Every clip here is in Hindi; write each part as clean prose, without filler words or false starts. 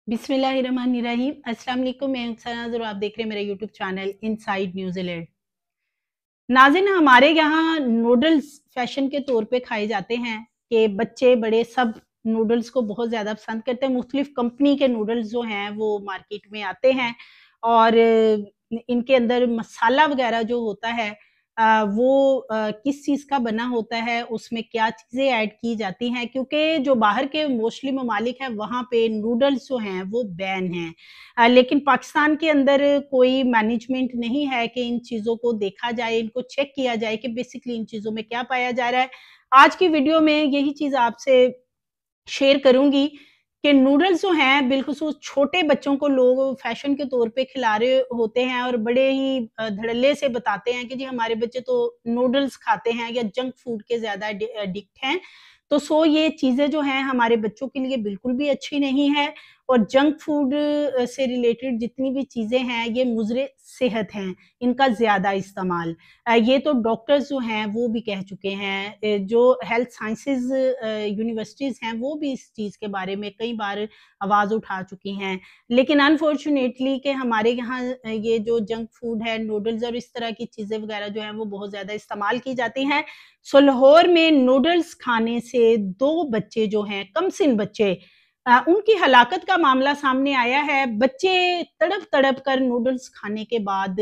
बिस्मिल्लाहिर्रहमानिर्रहीम। अस्सलाम वालेकुम, मैं हूं सनाज़ और आप देख रहे हैं मेरा यूट्यूब चैनल इनसाइड न्यूजीलैंड। नाज़रीन, हमारे यहाँ नूडल्स फैशन के तौर पे खाए जाते हैं कि बच्चे बड़े सब नूडल्स को बहुत ज़्यादा पसंद करते हैं। मुख्तलिफ कंपनी के नूडल्स जो हैं वो मार्केट में आते हैं और इनके अंदर मसाला वगैरह जो होता है वो किस चीज़ का बना होता है, उसमें क्या चीज़ें ऐड की जाती हैं, क्योंकि जो बाहर के मोस्टली ममालिक हैं वहाँ पे नूडल्स जो हैं वो बैन हैं। लेकिन पाकिस्तान के अंदर कोई मैनेजमेंट नहीं है कि इन चीज़ों को देखा जाए, इनको चेक किया जाए कि बेसिकली इन चीज़ों में क्या पाया जा रहा है। आज की वीडियो में यही चीज़ आपसे शेयर करूँगी कि नूडल्स जो हैं बिलख़ुसूस छोटे बच्चों को लोग फ़ैशन के तौर पे खिला रहे होते हैं और बड़े ही धड़ल्ले से बताते हैं कि जी हमारे बच्चे तो नूडल्स खाते हैं या जंक फूड के ज़्यादा एडिक्ट हैं। तो ये चीज़ें जो हैं हमारे बच्चों के लिए बिल्कुल भी अच्छी नहीं है और जंक फूड से रिलेटेड जितनी भी चीज़ें हैं ये मुज़रे सेहत हैं, इनका ज़्यादा इस्तेमाल। ये तो डॉक्टर्स जो हैं वो भी कह चुके हैं। जो हेल्थ साइंसेज़ यूनिवर्सिटीज़ हैं वो भी इस चीज़ के बारे में कई बार आवाज़ उठा चुकी हैं। लेकिन अनफॉर्च्यूनेटली कि हमारे यहाँ ये जो जंक फूड है, नूडल्स और इस तरह की चीज़ें वग़ैरह जो हैं वो बहुत ज़्यादा इस्तेमाल की जाती हैं। लाहौर में नूडल्स खाने से 2 बच्चे जो हैं, कमसिन बच्चे उनकी हलाकत का मामला सामने आया है। बच्चे तड़प-तड़प कर नूडल्स खाने के बाद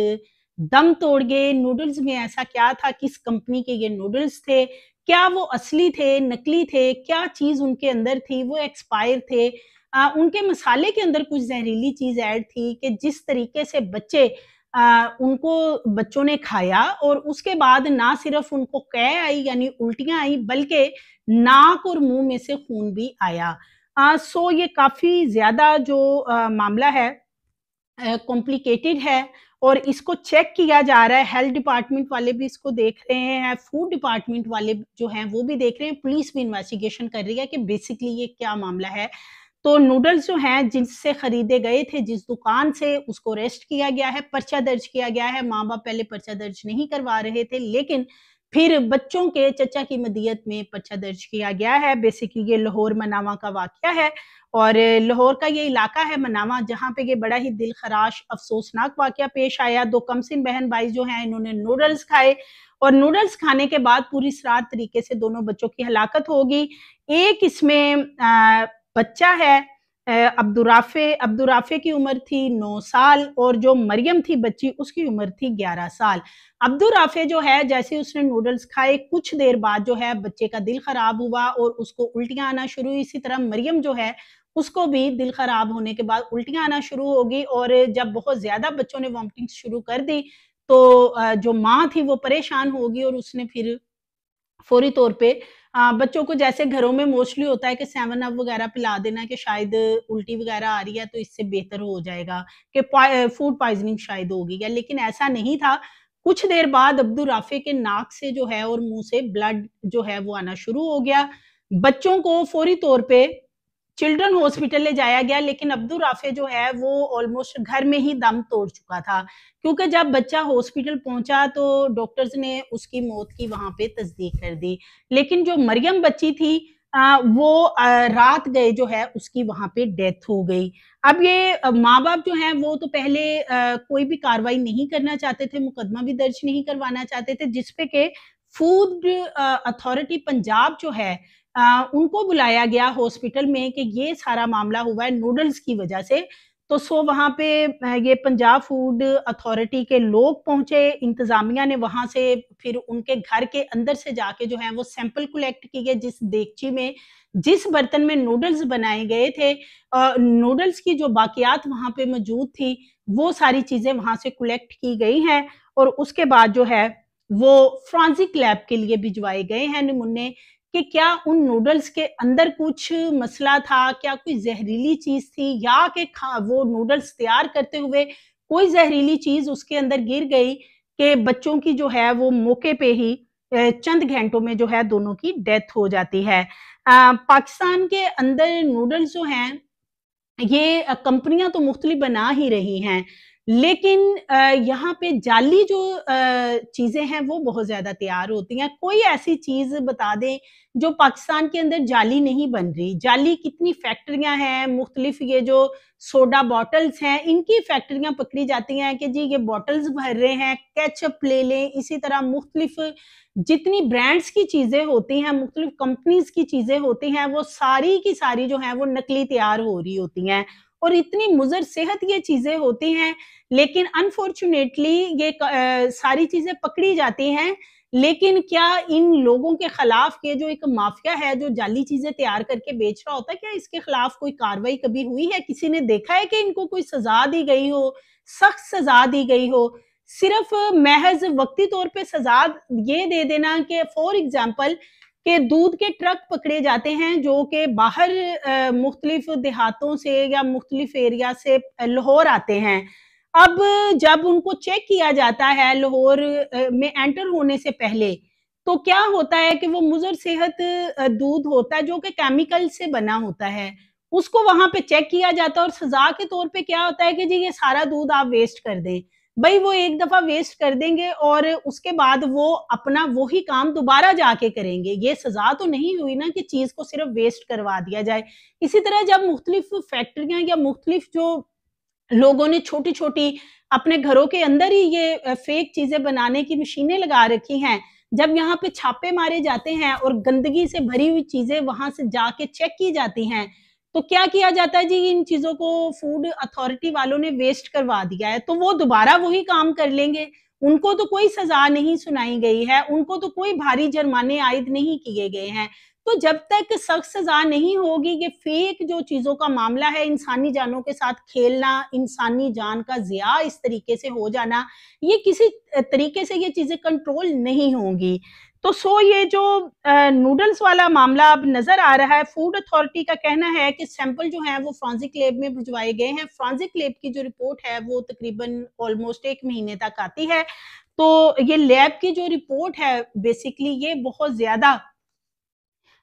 दम तोड़ गए। नूडल्स में ऐसा क्या था, किस कंपनी के ये नूडल्स थे? क्या वो असली थे, नकली थे? क्या चीज़ उनके अंदर थी, वो एक्सपायर थे? उनके मसाले के अंदर कुछ ज़हरीली चीज़ ऐड थी कि जिस तरीके से उनको बच्चों ने खाया और उसके बाद ना सिर्फ़ उनको कै आई यानी उल्टियाँ आई, बल्कि नाक और मुँह में से खून भी आया। ये काफ़ी ज़्यादा जो मामला है कॉम्प्लिकेटेड है और इसको चेक किया जा रहा है। हेल्थ डिपार्टमेंट वाले भी इसको देख रहे हैं, फूड डिपार्टमेंट वाले जो हैं वो भी देख रहे हैं, पुलिस भी इन्वेस्टिगेशन कर रही है कि बेसिकली ये क्या मामला है। तो नूडल्स जो हैं जिनसे खरीदे गए थे, जिस दुकान से उसको अरेस्ट किया गया है, पर्चा दर्ज किया गया है। माँ-बाप पहले पर्चा दर्ज नहीं करवा रहे थे, लेकिन फिर बच्चों के चचा की मदीयत में पर्चा दर्ज किया गया है। बेसिकली ये लाहौर मनावा का वाक़या है और लाहौर का ये इलाका है मनावा, जहाँ पे ये बड़ा ही दिलखराश अफ़सोसनाक वाक़या पेश आया। 2 कमसिन बहन-भाई जो हैं इन्होंने नूडल्स खाए और नूडल्स खाने के बाद पूरी सरार तरीके से दोनों बच्चों की हलाकत हो गई। एक इसमें बच्चा है अब्दुर्राफ़े की उम्र थी 9 साल और जो मरियम थी बच्ची उसकी उम्र थी 11 साल। अब्दुर्राफ़े जो है जैसे उसने नूडल्स खाए कुछ देर बाद जो है बच्चे का दिल ख़राब हुआ और उसको उल्टियाँ आना शुरू हुई। इसी तरह मरियम जो है उसको भी दिल ख़राब होने के बाद उल्टियाँ आना शुरू हो गई और जब बहुत ज़्यादा बच्चों ने वॉमिटिंग शुरू कर दी तो जो माँ थी वो परेशान हो गई और उसने फिर फ़ौरी तौर पे बच्चों को जैसे घरों में मोस्टली होता है कि 7 अप वगैरह पिला देना कि शायद उल्टी वगैरह आ रही है तो इससे बेहतर हो जाएगा कि फूड पॉइज़निंग शायद हो गई है, लेकिन ऐसा नहीं था। कुछ देर बाद अब्दुल राफ़े के नाक से जो है और मुँह से ब्लड जो है वो आना शुरू हो गया। बच्चों को फ़ौरी तौर पे चिल्ड्रन हॉस्पिटल ले जाया गया, लेकिन अब्दुल राफ़े जो है वो ऑलमोस्ट घर में ही दम तोड़ चुका था, क्योंकि जब बच्चा हॉस्पिटल पहुँचा तो डॉक्टर्स ने उसकी मौत की वहाँ पे तस्दीक कर दी। लेकिन जो मरियम बच्ची थी वो रात गए जो है उसकी वहाँ पे डेथ हो गई। अब ये माँ-बाप जो हैं वो तो पहले कोई भी कार्रवाई नहीं करना चाहते थे, मुकदमा भी दर्ज नहीं करवाना चाहते थे, जिस पे के फूड अथॉरिटी पंजाब जो है उनको बुलाया गया हॉस्पिटल में कि ये सारा मामला हुआ है नूडल्स की वजह से। तो वहाँ पे ये पंजाब फूड अथॉरिटी के लोग पहुँचे, इंतज़ामिया ने वहाँ से फिर उनके घर के अंदर से जाके जो है वो सैंपल कलेक्ट किए जिस देगची में, जिस बर्तन में नूडल्स बनाए गए थे नूडल्स की जो बाकियात वहाँ पे मौजूद थी, वो सारी चीज़ें वहाँ से कलेक्ट की गई हैं और उसके बाद जो है वो फोरेंसिक लैब के लिए भिजवाए गए हैं नमूने कि क्या उन नूडल्स के अंदर कुछ मसला था, क्या कोई ज़हरीली चीज़ थी या कि वो नूडल्स तैयार करते हुए कोई ज़हरीली चीज़ उसके अंदर गिर गई कि बच्चों की जो है वो मौके पे ही चंद घंटों में जो है दोनों की डेथ हो जाती है। पाकिस्तान के अंदर नूडल्स जो हैं ये कंपनियाँ तो मुख्तलिफ बना ही रही हैं, लेकिन यहाँ पे जाली जो चीज़ें हैं वो बहुत ज़्यादा तैयार होती हैं। कोई ऐसी चीज़ बता दें जो पाकिस्तान के अंदर जाली नहीं बन रही। जाली कितनी फैक्ट्रियाँ हैं, मुख्तलिफ ये जो सोडा बॉटल्स हैं, इनकी फैक्ट्रियाँ पकड़ी जाती हैं कि जी ये बॉटल्स भर रहे हैं, केचअप ले लें, इसी तरह मुख्तलिफ जितनी ब्रांड्स की चीज़ें होती हैं, मुख्तलिफ कंपनीज़ की चीज़ें होती हैं, वो सारी की सारी जो हैं वो नकली तैयार हो रही होती हैं और इतनी मुज़र सेहत ये चीज़ें होती हैं, लेकिन अनफॉर्च्यूनेटली ये सारी चीज़ें पकड़ी जाती हैं, लेकिन क्या इन लोगों के खिलाफ ये जो एक माफिया है, जो जाली चीज़ें तैयार करके बेच रहा होता है, क्या इसके खिलाफ कोई कार्रवाई कभी हुई है? किसी ने देखा है कि इनको कोई सज़ा दी गई हो, सख्त सज़ा दी गई हो? सिर्फ़ महज़ वक़्ती तौर पे सज़ा ये दे देना कि फॉर एग्ज़ाम्पल के दूध के ट्रक पकड़े जाते हैं जो कि बाहर मुख्तलिफ देहातों से या मुख्तलिफ एरिया से लाहौर आते हैं। अब जब उनको चेक किया जाता है लाहौर में एंटर होने से पहले, तो क्या होता है कि वो मुज़र सेहत दूध होता है जो कि केमिकल से बना होता है। उसको वहाँ पे चेक किया जाता है और सज़ा के तौर पे क्या होता है कि जी ये सारा दूध आप वेस्ट कर दें। भई वो एक दफ़ा वेस्ट कर देंगे और उसके बाद वो अपना वही काम दोबारा जाके करेंगे। ये सज़ा तो नहीं हुई ना कि चीज़ को सिर्फ़ वेस्ट करवा दिया जाए। इसी तरह जब मुख्तलिफ़ फैक्ट्रियाँ या मुख्तलिफ़ जो लोगों ने छोटी-छोटी अपने घरों के अंदर ही ये फेक चीज़ें बनाने की मशीनें लगा रखी हैं। जब यहाँ पे छापे मारे जाते हैं और गंदगी से भरी हुई चीज़ें वहाँ से जाके चेक की जाती हैं, तो क्या किया जाता है जी इन चीज़ों को फूड अथॉरिटी वालों ने वेस्ट करवा दिया है, तो वो दोबारा वही काम कर लेंगे। उनको तो कोई सज़ा नहीं सुनाई गई है, उनको तो कोई भारी जुर्माने आयद नहीं किए गए हैं। तो जब तक सख्त सज़ा नहीं होगी, ये फेक जो चीज़ों का मामला है, इंसानी जानों के साथ खेलना, इंसानी जान का ज़िया इस तरीके से हो जाना, ये किसी तरीके से ये चीज़ें कंट्रोल नहीं होंगी। तो ये जो नूडल्स वाला मामला अब नज़र आ रहा है, फूड अथॉरिटी का कहना है कि सैंपल जो हैं वो फोरेंसिक लैब में भिजवाए गए हैं। फोरेंसिक लैब की जो रिपोर्ट है वो तकरीबन ऑलमोस्ट 1 महीने तक आती है। तो ये लैब की जो रिपोर्ट है बेसिकली ये बहुत ज़्यादा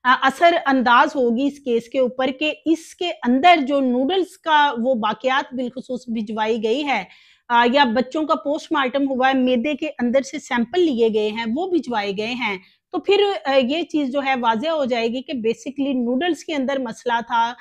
असर अंदाज होगी इस केस के ऊपर कि इसके अंदर जो नूडल्स का वो बाक़ियात बिलख़ुसूस भिजवाई गई है या बच्चों का पोस्टमार्टम हुआ है, मैदे के अंदर से सैंपल लिए गए हैं, वो भिजवाए गए हैं, तो फिर ये चीज़ जो है वाज़िया हो जाएगी कि बेसिकली नूडल्स के अंदर मसला था।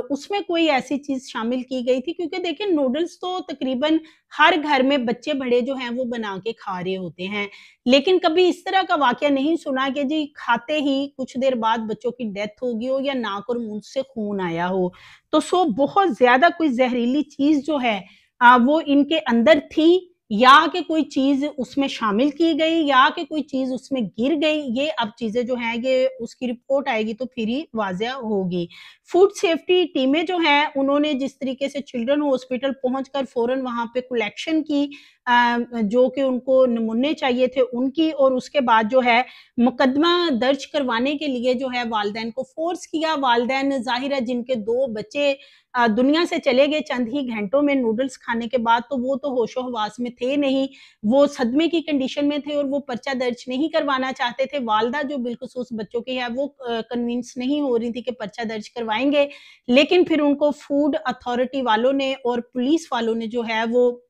उसमें कोई ऐसी चीज़ शामिल की गई थी क्योंकि देखिए नूडल्स तो तकरीबन हर घर में बच्चे बड़े जो हैं वो बना के खा रहे होते हैं। लेकिन कभी इस तरह का वाक़या नहीं सुना कि जी खाते ही कुछ देर बाद बच्चों की डेथ हो गई हो या नाक और मुँह से खून आया हो। तो बहुत ज़्यादा कोई ज़हरीली चीज़ जो है वो इनके अंदर थी या कि कोई चीज़ उसमें शामिल की गई या कि कोई चीज़ उसमें गिर गई, ये अब चीज़ें जो हैं ये उसकी रिपोर्ट आएगी तो फिर ही वाज़िया होगी। फूड सेफ्टी टीमें जो हैं उन्होंने जिस तरीके से चिल्ड्रन हॉस्पिटल पहुँचकर फ़ौरन वहाँ पे कलेक्शन की जो कि उनको नमूने चाहिए थे उनकी और उसके बाद जो है मुकदमा दर्ज करवाने के लिए जो है वालिदैन को फ़ोर्स किया। वालिदैन ज़ाहिर है जिनके 2 बच्चे दुनिया से चले गए चंद ही घंटों में नूडल्स खाने के बाद तो वो तो होशो-हवास में थे नहीं, वो सदमे की कंडीशन में थे और वो पर्चा दर्ज नहीं करवाना चाहते थे। वालिदा जो बिलख़ुसूस बच्चों की है वो कन्विंस नहीं हो रही थी कि पर्चा दर्ज करवाएँगे, लेकिन फिर उनको फूड अथॉरिटी वालों ने और पुलिस वालों ने जो है वो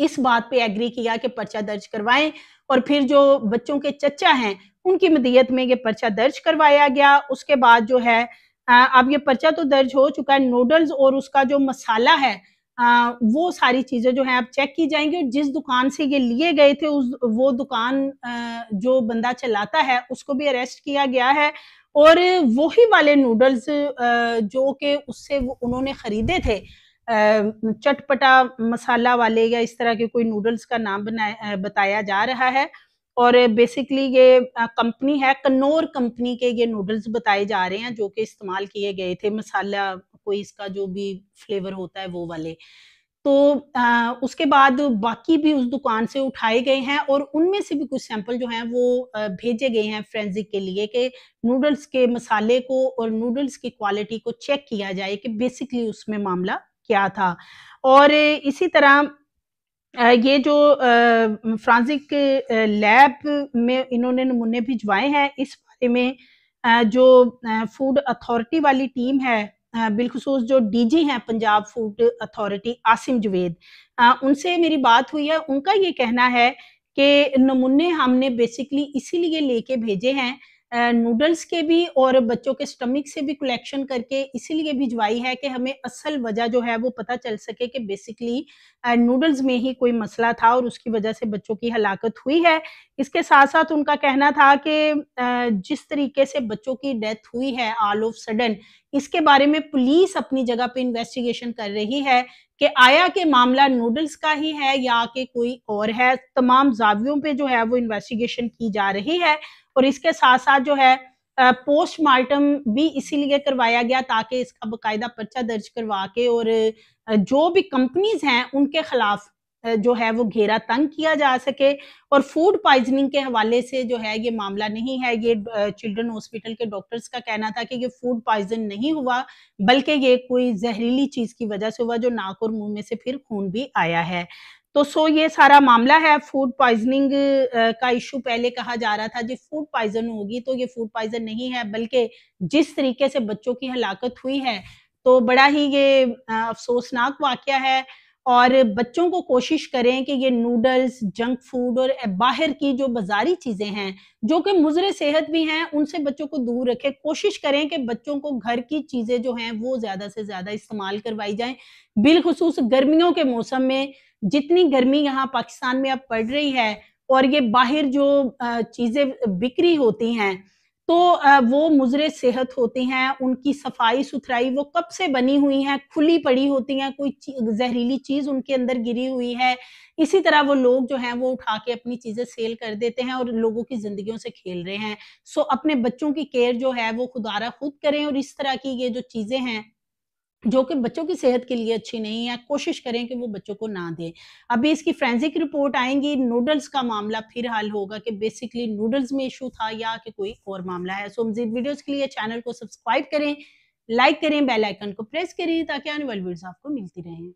इस बात पे एग्री किया कि पर्चा दर्ज करवाएँ और फिर जो बच्चों के चचा हैं, उनकी मदीयत में ये पर्चा दर्ज करवाया गया। उसके बाद जो है अब ये पर्चा तो दर्ज हो चुका है, नूडल्स और उसका जो मसाला है वो सारी चीज़ें जो हैं अब चेक की जाएँगी और जिस दुकान से ये लिए गए थे उस वो दुकान जो बंदा चलाता है, उसको भी अरेस्ट किया गया है और वही वाले नूडल्स जो कि उससे वो उन्होंने खरीदे थे चटपटा मसाला वाले या इस तरह के कोई नूडल्स का नाम बताया जा रहा है और बेसिकली ये कंपनी है कन्नौर कंपनी के ये नूडल्स बताए जा रहे हैं जो कि इस्तेमाल किए गए थे मसाला कोई इसका जो भी फ्लेवर होता है वो वाले। तो उसके बाद बाकी भी उस दुकान से उठाए गए हैं और उनमें से भी कुछ सैंपल जो हैं वो भेजे गए हैं फोरेंसिक के लिए कि नूडल्स के मसाले को और नूडल्स की क्वालिटी को चेक किया जाए कि बेसिकली उसमें मामला क्या था। और इसी तरह ये जो फोरेंसिक लैब में इन्होंने नमूने भिजवाए हैं, इस बारे में जो फूड अथॉरिटी वाली टीम है बिलखुसूस जो डीजी हैं पंजाब फूड अथॉरिटी आसिम जवेद, उनसे मेरी बात हुई है। उनका ये कहना है कि नमूने हमने बेसिकली इसीलिए लेके भेजे हैं, नूडल्स के भी और बच्चों के स्टमक से भी कलेक्शन करके इसीलिए भिजवाई है कि हमें असल वजह जो है वो पता चल सके कि बेसिकली नूडल्स में ही कोई मसला था और उसकी वजह से बच्चों की हलाकत हुई है। इसके साथ-साथ उनका कहना था कि जिस तरीके से बच्चों की डेथ हुई है ऑल ऑफ सडन, इसके बारे में पुलिस अपनी जगह पे इन्वेस्टिगेशन कर रही है कि आया कि मामला नूडल्स का ही है या कि कोई और है। तमाम ज़ावियों पे जो है वो इन्वेस्टिगेशन की जा रही है और इसके साथ-साथ जो है पोस्टमार्टम भी इसीलिए करवाया गया ताकि इसका बाकायदा पर्चा दर्ज करवा के और जो भी कंपनीज़ हैं उनके खिलाफ जो है वो घेरा तंग किया जा सके। और फूड पॉइज़निंग के हवाले से जो है ये मामला नहीं है, ये चिल्ड्रन हॉस्पिटल के डॉक्टर्स का कहना था कि ये फूड पॉइज़न नहीं हुआ, बल्कि ये कोई ज़हरीली चीज़ की वजह से हुआ जो नाक और मुँह में से फिर खून भी आया है। तो ये सारा मामला है फूड पॉइज़निंग का इश्यू। पहले कहा जा रहा था जी फूड पॉइज़न होगी, तो ये फूड पॉइज़न नहीं है, बल्कि जिस तरीके से बच्चों की हलाकत हुई है, तो बड़ा ही ये अफ़सोसनाक वाक़या है। और बच्चों को कोशिश करें कि ये नूडल्स, जंक फूड और बाहर की जो बाज़ारी चीज़ें हैं, जो कि मुज़र सेहत भी हैं, उनसे बच्चों को दूर रखें। कोशिश करें कि बच्चों को घर की चीज़ें जो हैं, वो ज़्यादा से ज़्यादा इस्तेमाल करवाई जाएँ। बिलख़ुसूस गर्मियों के मौसम में जितनी गर्मी यहाँ पाकिस्तान में अब पड़ रही है और ये बाहर जो चीज़ें बिक्री होती हैं, तो वो मुज़र सेहत होती हैं, उनकी सफाई-सुथराई वो कब से बनी हुई हैं, खुली पड़ी होती हैं, कोई ज़हरीली चीज़ उनके अंदर गिरी हुई है। इसी तरह वो लोग जो हैं वो उठा के अपनी चीज़ें सेल कर देते हैं और लोगों की ज़िंदगियों से खेल रहे हैं। अपने बच्चों की केयर जो है वो खुदारा खुद करें और इस तरह की ये जो चीज़ें हैं जो कि बच्चों की सेहत के लिए अच्छी नहीं है, कोशिश करें कि वो बच्चों को ना दें। अभी इसकी फोरेंसिक रिपोर्ट आएँगी, नूडल्स का मामला फिर हल होगा कि बेसिकली नूडल्स में इश्यू था या कि कोई और मामला है। मज़ीद वीडियोज़ के लिए चैनल को सब्सक्राइब करें, लाइक करें, बेल आइकन को प्रेस करें ताकि आने वाली वीडियोज़ आपको मिलती रहें।